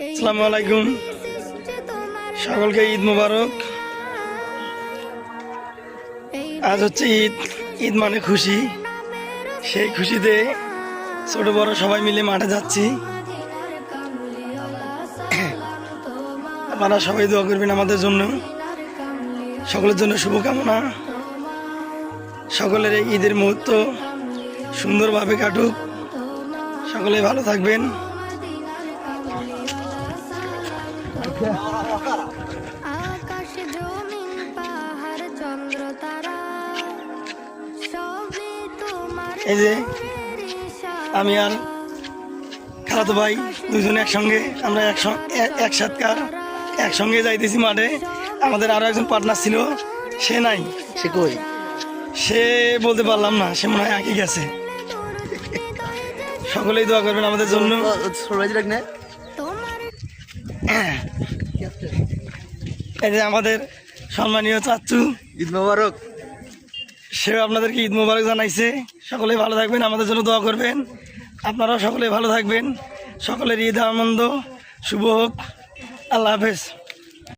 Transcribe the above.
আসসালামু আলাইকুম, সকলকে ঈদ মুবারক। আজ হচ্ছে ঈদ। ঈদ মানে খুশি। সেই খুশিতে ছোট বড় সবাই মিলে মাঠে যাচ্ছি। আপনারা সবাই দোয়া করবেন আমাদের জন্য, সকলের জন্য শুভকামনা। সকলের এই ঈদের মুহূর্ত সুন্দরভাবে কাটুক, সকলে ভালো থাকবেন। এই যে আমি আর খালাতো ভাই দুজনে একসঙ্গে, আমরা একসঙ্গে যাইতেছি মাঠে। আমাদের আরো একজন পার্টনার ছিল, সে নাই। সে কই? সে বলতে পারলাম না, সে মনে হয় আগে গেছে। সকলেই দোয়া করবেন আমাদের জন্য। এই যে আমাদের সম্মানীয় চাচ্চু, ঈদ মোবারক। সেও আপনাদেরকে ঈদ মোবারক জানাইছে। সকলেই ভালো থাকবেন, আমাদের জন্য দোয়া করবেন। আপনারাও সকলে ভালো থাকবেন। সকলের ঈদ আনন্দ শুভ হোক। আল্লাহ হাফেজ।